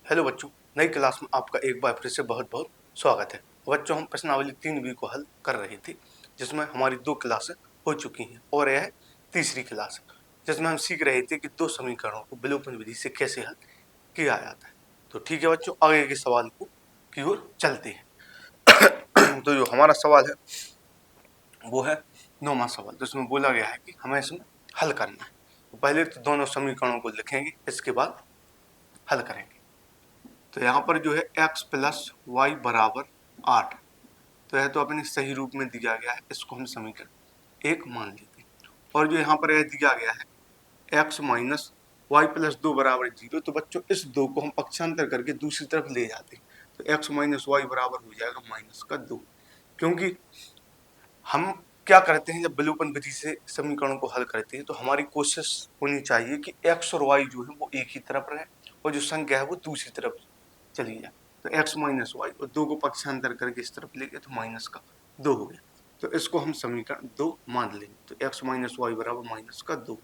Hello बच्चों, नई class में आपका एक बार फिर से बहुत बहुत स्वागत है। बच्चों, हम प्रश्नावली 3B को हल कर रहे थे, जिसमें हमारी 2 क्लासें हो चुकी हैं और यह तीसरी क्लास है, जिसमें हम सीख रहे थे कि 2 समीकरणों को विलोपन विधि से कैसे हल किया जाता है। तो ठीक है बच्चों, आगे के सवाल की ओर चलते हैं। तो जो हमारा सवाल है वो है 9वां सवाल, जिसमें बोला गया है कि हमें इसमें हल करना है। तो पहले तो दोनों समीकरणों को लिखेंगे, इसके बाद हल करेंगे। तो यहाँ पर जो है x प्लस वाई बराबर 8, तो यह तो अपने सही रूप में दिया गया है, इसको हम समीकरण 1 मान लेते हैं। और जो यहाँ पर यह दिया गया है x माइनस वाई प्लस 2 बराबर 0, तो बच्चों इस 2 को हम पक्षांतर करके दूसरी तरफ ले जाते हैं, तो x माइनस वाई बराबर हो जाएगा माइनस का 2। क्योंकि हम क्या करते हैं, जब विलोपन विधि से समीकरणों को हल करते हैं तो हमारी कोशिश होनी चाहिए कि x और y जो है वो एक ही तरफ रहे और जो संख्या है वो दूसरी तरफ चली जाए। तो x माइनस वाई और 2 को पक्षांतर करके इस तरफ ले गए तो माइनस का 2 हो गया, तो इसको हम समीकरण 2 मान लेंगे। तो x माइनस वाई बराबर माइनस का 2,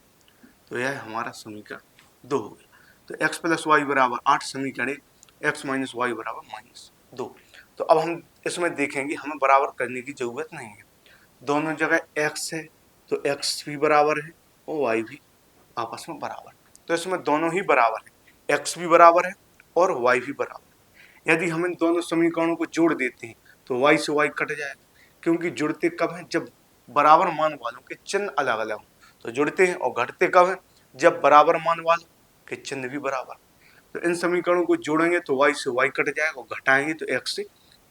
तो यह हमारा समीकरण 2 हो गया। तो x प्लस वाई बराबर 8 समीकरण 1, x माइनस वाई बराबर माइनस 2। तो अब हम इसमें देखेंगे हमें बराबर करने की जरूरत नहीं है, दोनों जगह x है तो x भी बराबर है और y भी आपस में बराबर, तो इसमें दोनों ही बराबर है, x भी बराबर है और y भी बराबर है। यदि हम इन दोनों समीकरणों को जोड़ देते हैं तो y से y कट जाएगा, क्योंकि जुड़ते कब हैं, जब बराबर मान वालों के चिन्ह अलग अलग हों। तो जुड़ते हैं और घटते कब हैं, जब बराबर मान वालों के चिन्ह भी बराबर। तो इन समीकरणों को जोड़ेंगे तो y से y कट जाएगा और घटाएंगे तो x से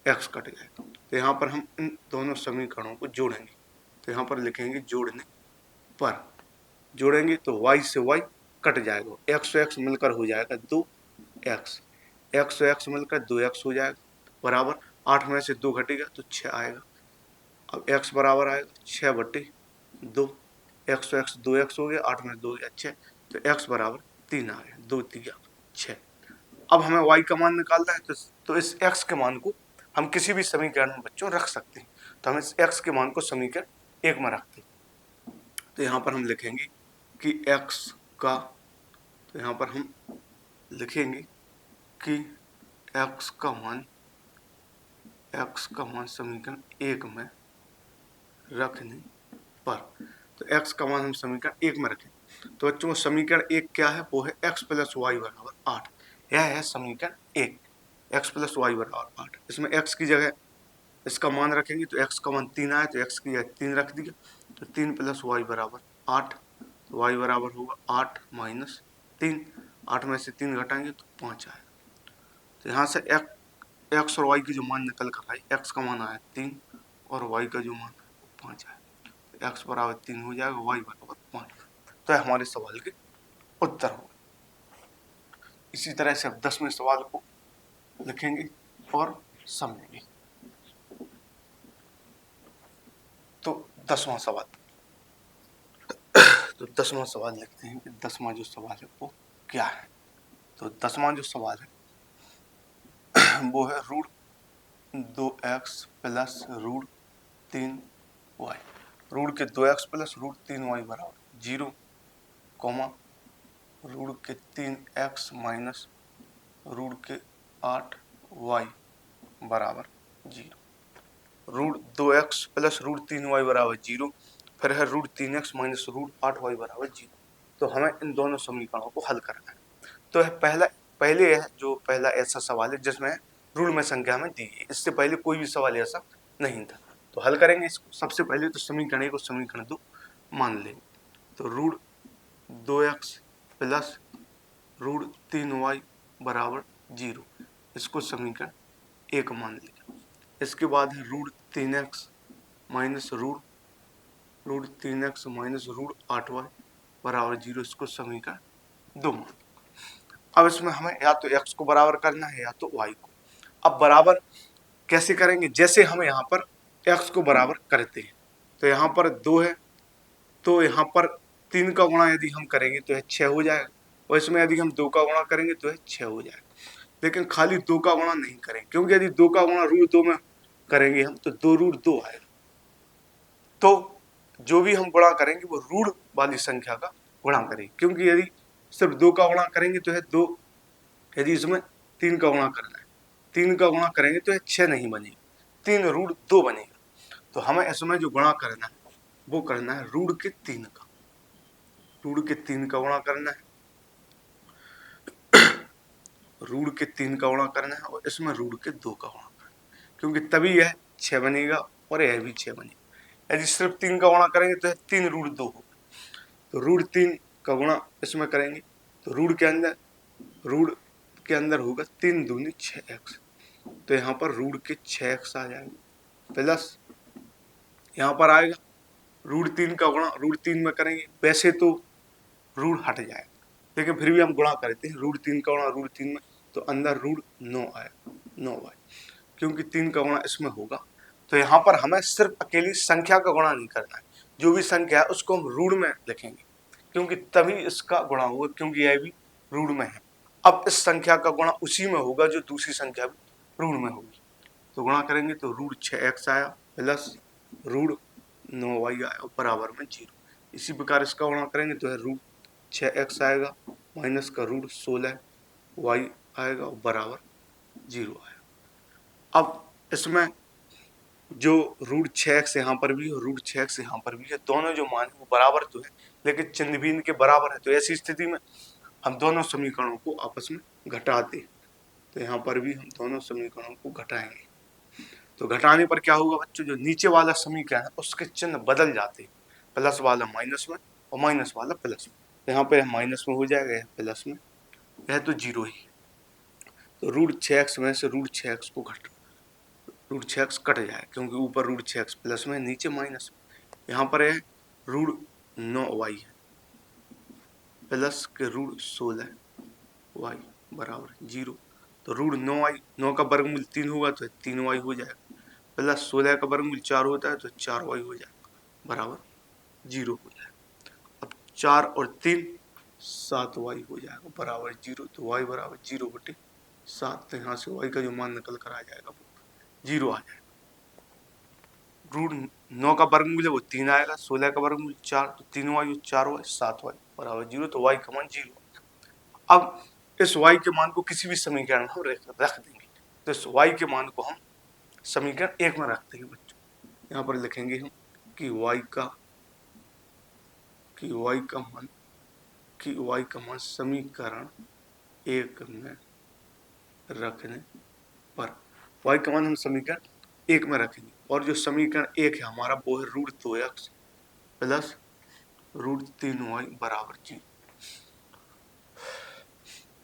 x कट जाएगा। तो यहाँ पर हम इन दोनों समीकरणों को जोड़ेंगे, तो यहाँ पर लिखेंगे जोड़ने पर, जोड़ेंगे तो y से y कट जाएगा, x से x मिलकर हो जाएगा 2x, x से x मिलकर 2x हो जाएगा, बराबर 8 में से 2 घटेगा तो 6 आएगा। अब x बराबर आएगा 6/2, x तो x 2x हो गया, 8 में 2 गया 6, तो x बराबर 3 आ गया, 2 3 6। अब हमें y का मान निकालना है, तो इस x के मान को हम किसी भी समीकरण में बच्चों रख सकते हैं। तो हम इस x के मान को समीकरण 1 में रखते हैं। तो यहाँ पर हम लिखेंगे कि x का, तो यहाँ पर हम लिखेंगे कि x का मान समीकरण 1 में रखने पर, तो x का मान हम समीकरण 1 में रखें। तो बच्चों समीकरण 1 क्या है, वो है x प्लस वाई बराबर 8, यह है समीकरण 1, x प्लस वाई बराबर 8। इसमें x की जगह इसका मान रखेंगे तो x का मान 3 आया, तो x की जगह 3 रख दिया, तो 3 प्लस वाई बराबर 8, तो y बराबर होगा 8 माइनस 3, 8 में से 3 घटाएंगे तो 5 आएगा। तो यहाँ से x और y की जो मान निकल कर आई, x का मान आया 3 और y का जो मान 5 आया, तो x बराबर 3 हो जाएगा, y बराबर 5। तो हमारे सवाल के उत्तर हो। इसी तरह से अब 10वें सवाल को लिखेंगे और समझेंगे। तो 10वां सवाल, तो 10वां सवाल लिखते हैं कि 10वां जो सवाल है वो क्या है। तो 10वां जो सवाल है वो है root 2x plus root 3y, root के 2x प्लस रूट 3y बराबर 0, रूट के 3x माइनस रूट के 8y बराबर 0, root 2x plus root 3y बराबर 0, फिर है root 3x minus root 8y बराबर 0। तो हमें इन दोनों समीकरणों को हल करना है। तो पहले यह जो पहला ऐसा सवाल है जिसमें ऋण में संख्या में दी है, इससे पहले कोई भी सवाल ऐसा नहीं था। तो हल करेंगे इसको। सबसे पहले तो समीकरण 1 को समीकरण 2 मान लेंगे। तो root 2x plus root 3y बराबर 0, इसको समीकरण 1 मान लिया। इसके बाद है root 3x minus root 3x minus root 8y बराबर 0, इसको समीकरण 2 मान। अब इसमें हमें या तो x को बराबर करना है या तो y को। अब बराबर कैसे करेंगे, जैसे हम यहाँ पर x को बराबर करते हैं तो यहाँ पर 2 है, तो यहाँ पर 3 का गुणा यदि हम करेंगे तो यह 6 हो जाएगा, और इसमें यदि हम 2 का गुणा करेंगे तो यह 6 हो जाएगा। लेकिन खाली 2 का गुणा नहीं करेंगे, क्योंकि यदि 2 का गुणा रूट 2 में करेंगे हम तो 2 रूट 2 आएगा। तो जो भी हम गुणा करेंगे वो रूट वाली संख्या का गुणा करेंगे, क्योंकि यदि सिर्फ 2 का गुणा करेंगे तो है 2, यदि इसमें 3 का गुणा करना है, 3 का गुणा करेंगे तो यह 6 नहीं बनेगा, 3 रूट 2 बनेगा। तो हमें इसमें जो गुणा करना है वो करना है रूट के 3 का, रूट के 3 का गुणा करना है, रूट के 3 का गुणा करना है और इसमें रूट के 2 का गुणा करना है, क्योंकि तभी यह 6 बनेगा और यह भी 6 बनेगा। यदि सिर्फ 3 का गुणा करेंगे तो यह 3 रूट 2 होगा, तो रूट 3 का गुणा इसमें करेंगे तो रूट के अंदर होगा 3 दूनी 6x, तो यहाँ पर रूट के 6x आ जाएंगे, प्लस यहाँ पर आएगा रूट 3 का गुणा रूट 3 में करेंगे, वैसे तो रूट हट जाएगा लेकिन फिर भी हम गुणा करते हैं, रूट 3 का गुणा रूट 3 में तो अंदर रूट 9 आएगा, 9y, क्योंकि 3 का गुणा इसमें होगा। तो यहाँ पर हमें सिर्फ अकेली संख्या का गुणा नहीं करना है, जो भी संख्या है उसको हम रूट में लिखेंगे, क्योंकि तभी इसका गुणा होगा, क्योंकि यह भी रूट में है। अब इस संख्या का गुणा उसी में होगा जो दूसरी संख्या भी रूट में होगी, तो गुणा करेंगे तो रूट 6x आया प्लस रूट 9y आया और बराबर में 0। इसी प्रकार इसका गुणा करेंगे तो रूट 6x आएगा माइनस का रूट 16y आएगा और बराबर 0 आएगा। अब इसमें जो रूट 6x यहाँ पर भी और रूट 6x यहाँ पर भी है, दोनों जो मान है वो बराबर तो है लेकिन चिन्ह भी इनके बराबर है, तो ऐसी स्थिति में हम दोनों समीकरणों को आपस में घटाते हैं, तो यहाँ पर भी हम दोनों समीकरणों को घटाएंगे। तो घटाने पर क्या होगा बच्चों, जो नीचे वाला समीकरण है उसके चिन्ह बदल जाते हैं, प्लस वाला माइनस में और माइनस वाला प्लस में, यहाँ पे माइनस में हो जाएगा, यह प्लस में, यह तो 0 ही। तो रूट 6x में से रूट 6x को रूट 6x कट जाए, क्योंकि ऊपर रूट 6x प्लस में नीचे माइनस में। यहाँ पर है रूट 9y है प्लस के रूट 16y बराबर 0। तो रूट 9y, 9 का वर्गमूल 3 होगा तो 3y हो जाएगा, प्लस 16 का वर्गमूल 4 होता है तो 4y हो जाएगा बराबर 0 हो जाएगा। अब 4 और 3 7y हो जाएगा बराबर 0, तो y बराबर 0/7, तो यहाँ से y का जो मान निकल कर आ जाएगा वो 0 आ जाएगा। रूट 9 का वर्गमूल है वो 3 आएगा, 16 का वर्गमूल 4, तो 3y 4y 7y बराबर 0, तो y का मान 0। अब इस y के मान को किसी भी समीकरण में हम रख देंगे, तो इस y के मान को हम समीकरण 1 में रख देंगे बच्चों। यहाँ पर लिखेंगे हम कि y का मान समीकरण 1 में रखने पर y का मान हम समीकरण 1 में रखेंगे, और जो समीकरण 1 है हमारा वो है root 2x plus root 3y बराबर 0।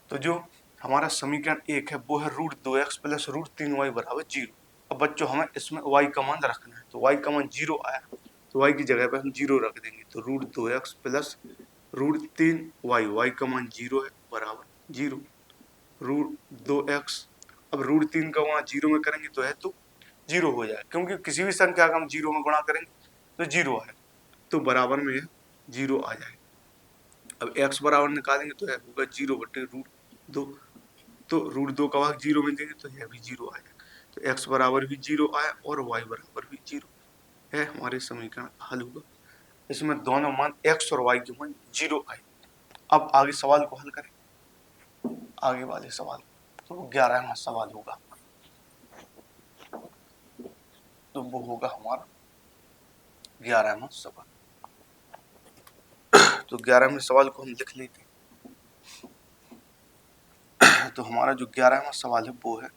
तो जो हमारा समीकरण 1 है वो है root 2x plus root 3y बराबर 0। अब बच्चों हमें इसमें y का मान रखना है, तो y का मान 0 आया तो y की जगह पे हम 0 रख देंगे, तो root 2x plus root 3y, y का मान 0 है बराबर 0 रूट 2x। अब रूट 3 का गुणा 0 में करेंगे तो है तो 0 हो जाए, क्योंकि किसी भी संख्या का हम 0 में गुणा करेंगे तो 0 आए, तो बराबर में 0 आ जाए। अब x बराबर निकालेंगे तो यह होगा 0/√2, तो रूट 2 का भाग 0 में देंगे तो यह भी 0 आएगा, तो x बराबर भी 0 आया और y बराबर भी 0 है, हमारे समीकरण हल होगा। इसमें दोनों मान x और y के मान 0 आए। अब आगे सवाल को हल करें, आगे वाले सवाल, तो 11वां सवाल होगा, तो वो होगा हमारा 11वां सवाल। तो 11वें सवाल को हम लिख लेते हैं। तो हमारा जो 11वां सवाल है वो है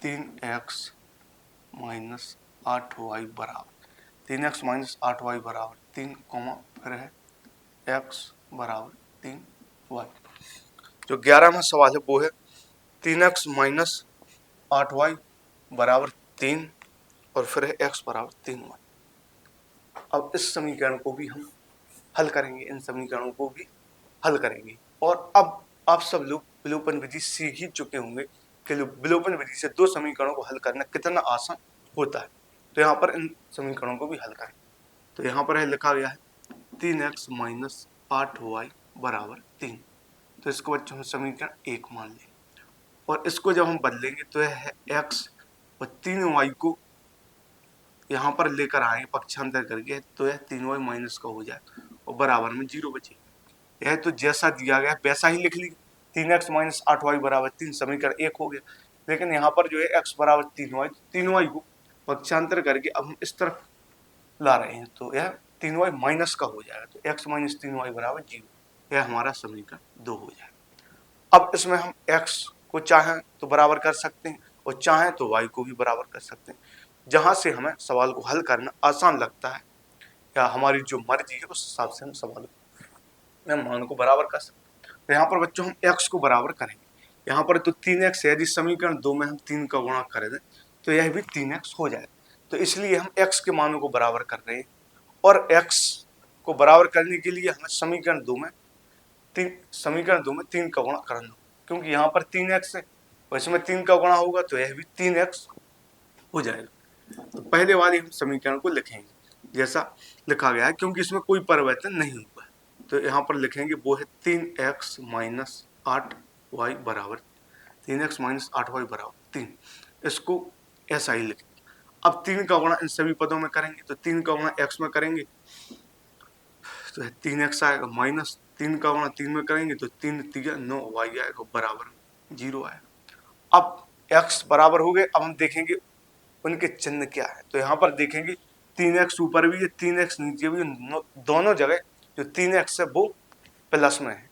3x माइनस 8y बराबर 3x माइनस 8y बराबर 3, फिर है x बराबर 3y। जो 11वां सवाल है वो है 3x माइनस 8y बराबर 3 और फिर है x बराबर 3y। अब इस समीकरण को भी हम हल करेंगे, इन समीकरणों को भी हल करेंगे। और अब आप सब लोग विलोपन विधि सीख ही चुके होंगे कि विलोपन विधि से दो समीकरणों को हल करना कितना आसान होता है। तो यहाँ पर इन समीकरणों को भी हल करें, तो यहाँ पर है लिखा गया है 3x माइनस 8y बराबर 3, तो इसको बच्चों हम समीकरण 1 मान लें, और इसको जब हम बदलेंगे तो यह है x और 3y को यहाँ पर लेकर आए पक्षांतर करके, तो यह 3y माइनस का हो जाए और बराबर में 0 बचे। यह तो जैसा दिया गया वैसा ही लिख लीजिए, 3x माइनस 8y बराबर 3 समीकरण 1 हो गया। लेकिन यहाँ पर जो है x बराबर 3y, 3y को पक्षांतर करके अब हम इस तरफ ला रहे हैं तो यह 3y माइनस का हो जाएगा, तो x माइनस 3y बराबर 0, यह हमारा समीकरण 2 हो जाएगा। अब इसमें हम x को चाहें तो बराबर कर सकते हैं और चाहें तो y को भी बराबर कर सकते हैं। जहां से हमें सवाल को हल करना आसान लगता है या हमारी जो मर्जी है उस हिसाब से हम सवाल में मान को बराबर कर सकते हैं। तो यहाँ पर बच्चों हम x को बराबर करेंगे। यहाँ पर तो 3x है, यदि समीकरण 2 में हम 3 का गुणा कर दें तो यह भी 3x हो जाएगा। तो इसलिए हम x के मानों को बराबर कर रहे हैं और x को बराबर करने के लिए हमें समीकरण 2 में 3 का गुणा करना होगा, क्योंकि यहाँ पर 3x है और इसमें 3 का गुणा होगा तो यह भी 3x हो जाएगा। तो पहले वाले हम समीकरण को लिखेंगे जैसा लिखा गया है, क्योंकि इसमें कोई परिवर्तन नहीं हुआ है। तो यहाँ पर लिखेंगे वो है 3x माइनस 8y बराबर 3x माइनस 8y बराबर 3। इसको ऐसा ही लिखेंगे। अब 3 का गुणा इन सभी पदों में करेंगे तो 3 का गुणा x में करेंगे तो 3x आएगा, माइनस 3 का गुणा 3 में करेंगे तो 3 3 9 y आएगा बराबर 0 आएगा। अब x बराबर हो गए। अब हम देखेंगे उनके चिन्ह क्या है। तो यहाँ पर देखेंगे 3x ऊपर भी है 3x नीचे भी, दोनों जगह जो 3x है वो प्लस में है,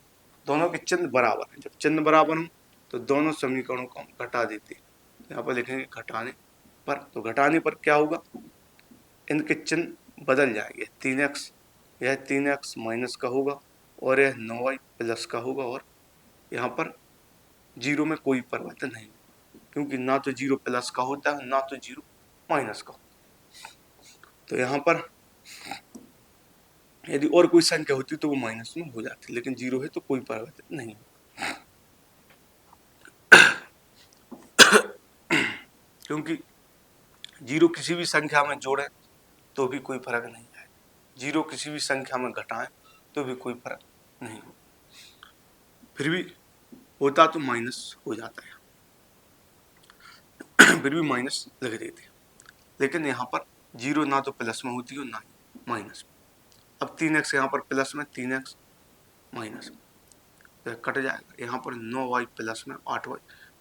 दोनों के चिन्ह बराबर है। जब चिन्ह बराबर हो तो दोनों समीकरणों को हम घटा देते हैं। यहाँ पर लिखेंगे घटाने पर, तो घटाने पर क्या होगा, इनके चिन्ह बदल जाएंगे। 3x यह 3x माइनस का होगा और यह 9y प्लस का होगा और यहाँ पर 0 में कोई परिवर्तन नहीं, क्योंकि ना तो 0 प्लस का होता है ना तो 0 माइनस का। तो यहाँ पर यदि और कोई संख्या होती तो वो माइनस में हो जाती, लेकिन 0 है तो कोई परिवर्तन नहीं। क्योंकि 0 किसी भी संख्या में जोड़े तो भी कोई फर्क नहीं है, 0 किसी भी संख्या में घटाएं तो भी कोई फर्क नहीं हो, फिर भी होता तो माइनस हो जाता है, फिर भी माइनस लग देते हैं। लेकिन यहाँ पर 0 ना तो प्लस में होती है ना ही माइनस में। अब 3x यहाँ पर प्लस में 3x माइनस में, तो कट जाएगा। यहाँ पर 9y प्लस में 8y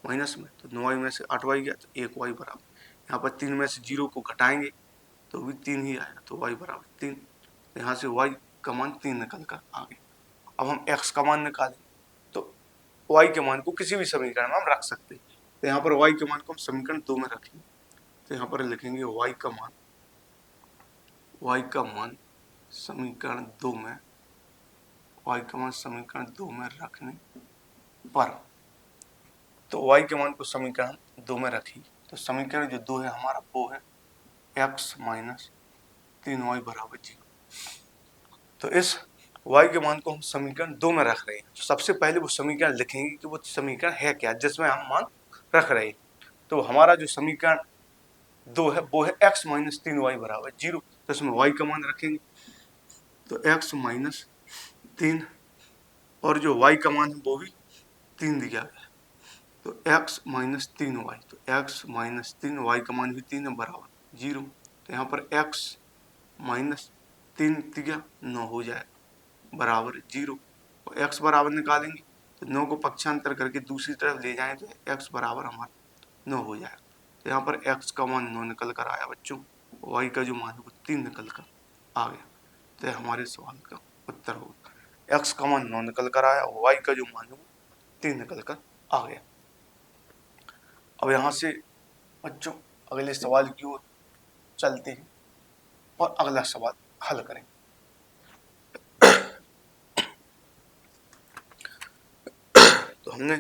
माइनस में, तो 9y में से 8y गया तो 1y बराबर। यहाँ पर 3 में से 0 को घटाएंगे तो भी 3 ही आएगा, तो y बराबर 3। यहाँ से y का मान 3 निकल कर आ गया। अब हम x का मान निकालें तो y के मान को किसी भी समीकरण में हम रख सकते हैं। तो यहाँ पर y के मान को हम समीकरण 2 में रखेंगे। तो यहाँ पर लिखेंगे y का मान समीकरण 2 में, y का मान समीकरण 2 में रखने पर, तो y के मान को समीकरण 2 में रखी तो समीकरण जो 2 है हमारा वो है x माइनस 3y बराबर 0। तो इस y के मान को हम समीकरण 2 में रख रहे हैं। तो सबसे पहले वो समीकरण लिखेंगे कि वो समीकरण है क्या जिसमें हम मान रख रहे हैं। तो हमारा जो समीकरण 2 है वो है x माइनस 3y बराबर 0। तो इसमें y का मान रखेंगे तो x माइनस 3 और जो y का मान है वो भी 3 दिया गया, तो x माइनस 3y, तो x माइनस 3y का मान भी 3 है बराबर 0। तो यहाँ पर x माइनस 3 3 9 हो जाएगा बराबर 0। और x बराबर निकालेंगे तो 9 को पक्षांतर करके दूसरी तरफ ले जाएं तो x बराबर हमारा 9 हो जाएगा। तो यहाँ पर x का मान 9 निकल कर आया बच्चों, y का जो मान है वो 3 निकल कर आ गया। तो यह हमारे सवाल का उत्तर होगा। x का मान 9 निकल कर आया, y का जो मान है वो 3 निकल कर आ गया। अब यहाँ से बच्चों अगले सवाल की ओर चलते हैं और अगला सवाल हल करें। तो हमने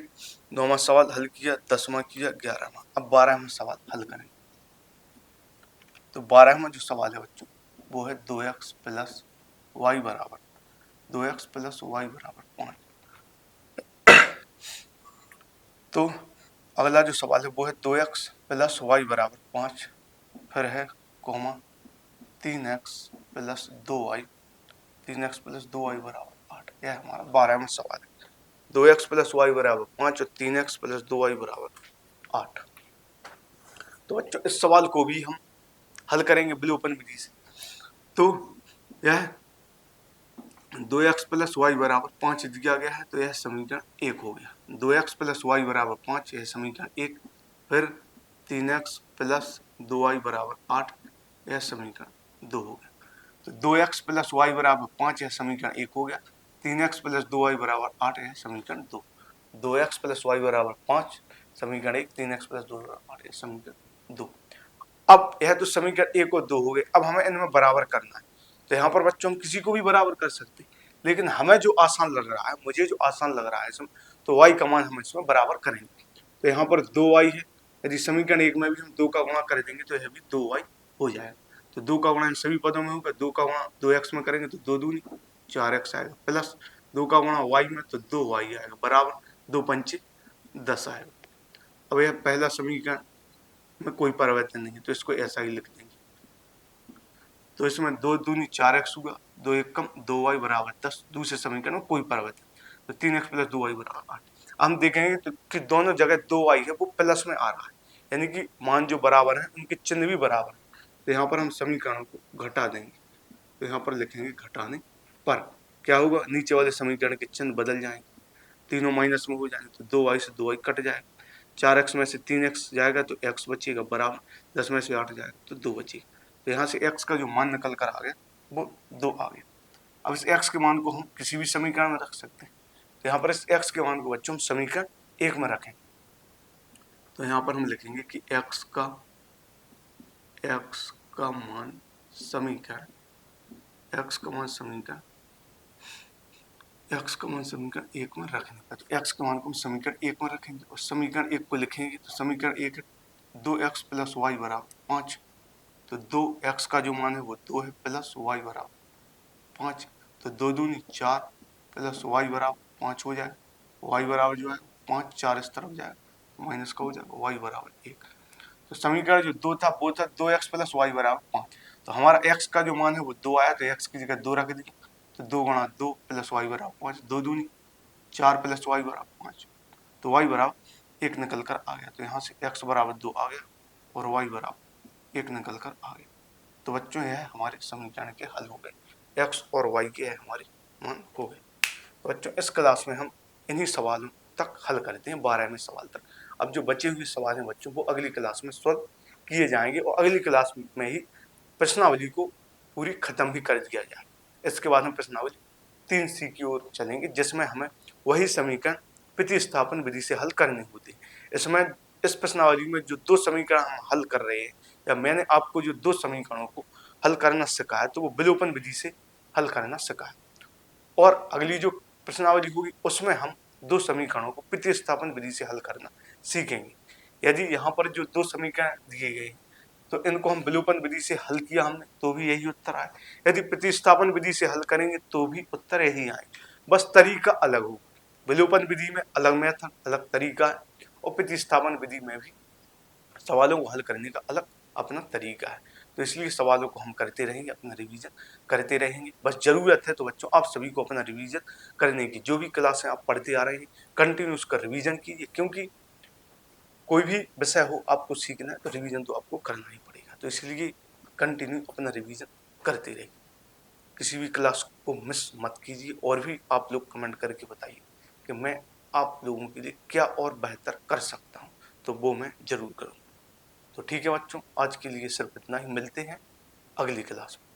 9वां सवाल हल किया, 10वां किया, 11वां, अब 12वां सवाल हल करें। तो 12वां जो सवाल है बच्चों वो है 2x प्लस वाई बराबर 2x प्लस वाई बराबर 5। तो अगला जो सवाल है वो है 2x प्लस वाई बराबर 5, फिर है coma 3x plus 2y, 3x plus 2y बराबर 8। यह हमारा 12वां सवाल है। 2x प्लस वाई बराबर 5 और 3x प्लस 2y बराबर 8। तो बच्चों इस सवाल को भी हम हल करेंगे विलोपन विधि से। तो यह 2x प्लस वाई बराबर 5 दिया गया है, तो यह समीकरण 1 हो गया। 2x प्लस वाई बराबर 5, यह समीकरण 1। फिर 3x प्लस 2y बराबर 8, यह समीकरण 2 हो गया। तो 2x प्लस वाई बराबर 5, यह समीकरण 1 हो गया। 3x प्लस 2y बराबर 8, यह समीकरण 2। 2x प्लस वाई बराबर 5 समीकरण 1, 3x प्लस 2 बराबर 8, यह समीकरण 2। अब यह तो समीकरण 1 और 2 हो गए। अब हमें इनमें बराबर करना है। तो यहाँ पर बच्चों हम किसी को भी बराबर कर सकते हैं, लेकिन हमें जो आसान लग रहा है, मुझे जो आसान लग रहा है इसमें, तो y का मान हम इसमें बराबर करेंगे। तो यहाँ पर 2y है, यदि समीकरण 1 में भी हम 2 का गुणा कर देंगे तो यह भी 2y हो जाएगा। तो 2 का गुणा इन सभी पदों में होगा। 2 का गुणा 2x में करेंगे तो 2 दूनी 4x आएगा, प्लस 2 का गुणा y में तो 2y आएगा, बराबर 2 पंचे 10 आएगा। अब यह पहला समीकरण में कोई परिवर्तन नहीं है, तो इसको ऐसा ही लिख देंगे। तो इसमें 2 दूनी 4x हुआ, 2 एक कम 2y बराबर 10। दूसरे समीकरण में कोई परिवर्तन, तो 3x प्लस 2y बराबर 8। हम देखेंगे तो कि दोनों जगह 2y है वो प्लस में आ रहा है, यानी कि मान जो बराबर है उनके चिन्ह भी बराबर है। तो यहाँ पर हम समीकरणों को घटा देंगे। तो यहाँ पर लिखेंगे घटाने पर क्या होगा, नीचे वाले समीकरण के चिन्ह बदल जाएंगे, तीनों माइनस में हो जाएंगे, तो 2y से 2y कट जाएगा। 4x में से 3x जाएगा तो x बचेगा, बराबर 10 में से 8 जाएगा तो 2 बचेगा। तो यहाँ से x का जो मान निकल कर आ गया वो 2 आ गया। अब इस x के मान को हम किसी भी समीकरण में रख सकते हैं। तो यहाँ पर इस x के मान को बच्चों हम समीकरण 1 में रखें। तो यहाँ पर हम लिखेंगे कि x का मान समीकरण x का मान समीकरण 1 में रखने का। तो x के मान को हम समीकरण 1 में रखेंगे और समीकरण 1 को लिखेंगे। तो समीकरण 1 है 2x प्लस वाई बराबर 5। तो 2x का जो मान है वो 2 है, प्लस वाई बराबर 5। तो 2 दूनी 4 प्लस वाई बराबर 5 हो जाएगा। वाई बराबर जो है 5, 4 इस तरफ जाएगा, माइनस का हो जाएगा, वाई बराबर 1। तो समीकरण जो 2 था वो था 2x प्लस वाई बराबर 5। तो हमारा x का जो मान है वो 2 आया, तो x की जगह 2 रख दिया। तो 2 गुणा 2 प्लस वाई बराबर 5, 2 दूनी 4 प्लस वाई बराबर 5। तो वाई बराबर 1 निकल कर आ गया। तो यहाँ से x बराबर 2 आ गया और वाई बराबर 1 निकल कर आ गया। तो बच्चों यह हमारे समीकरण के हल हो गए, x और y के हमारे मान हो गए। तो बच्चों इस क्लास में हम इन्हीं सवालों तक हल करते हैं, 12वें सवाल तक। अब जो बचे हुए सवाल हैं बच्चों वो अगली क्लास में सॉल्व किए जाएंगे और अगली क्लास में ही प्रश्नावली को पूरी खत्म भी कर दिया जाए। इसके बाद हम प्रश्नावली 3C की ओर चलेंगे, जिसमें हमें वही समीकरण प्रतिस्थापन विधि से हल करने होते हैं। इसमें इस प्रश्नावली में जो 2 समीकरण हम हल कर रहे हैं, या मैंने आपको जो 2 समीकरणों को हल करना सिखाया तो वो विलोपन विधि से हल करना सिखाया। और अगली जो प्रश्नावली होगी उसमें हम 2 समीकरणों को प्रतिस्थापन विधि से हल करना सीखेंगे। यदि यहाँ पर जो 2 समीकरण दिए गए तो इनको हम विलोपन विधि से हल किया हमने तो भी यही उत्तर आए, यदि प्रतिस्थापन विधि से हल करेंगे तो भी उत्तर यही आए, बस तरीका अलग हो। विलोपन विधि में अलग मेथड, अलग तरीका है, और प्रतिस्थापन विधि में भी सवालों को हल करने का अलग अपना तरीका है। तो इसलिए सवालों को हम करते रहेंगे, अपना रिवीजन करते रहेंगे। बस जरूरत है तो बच्चों आप सभी को अपना रिवीजन करने की, जो भी क्लासें आप पढ़ते आ रहे हैं कंटिन्यू उसका रिवीजन कीजिए, क्योंकि कोई भी विषय हो आपको सीखना है तो रिवीजन तो आपको करना ही पड़ेगा। तो इसलिए कंटिन्यू अपना रिवीजन करते रहिए, किसी भी क्लास को मिस मत कीजिए। और भी आप लोग कमेंट करके बताइए कि मैं आप लोगों के लिए क्या और बेहतर कर सकता हूँ, तो वो मैं जरूर करूँगा। तो ठीक है बच्चों, आज के लिए सिर्फ इतना ही, मिलते हैं अगली क्लास में।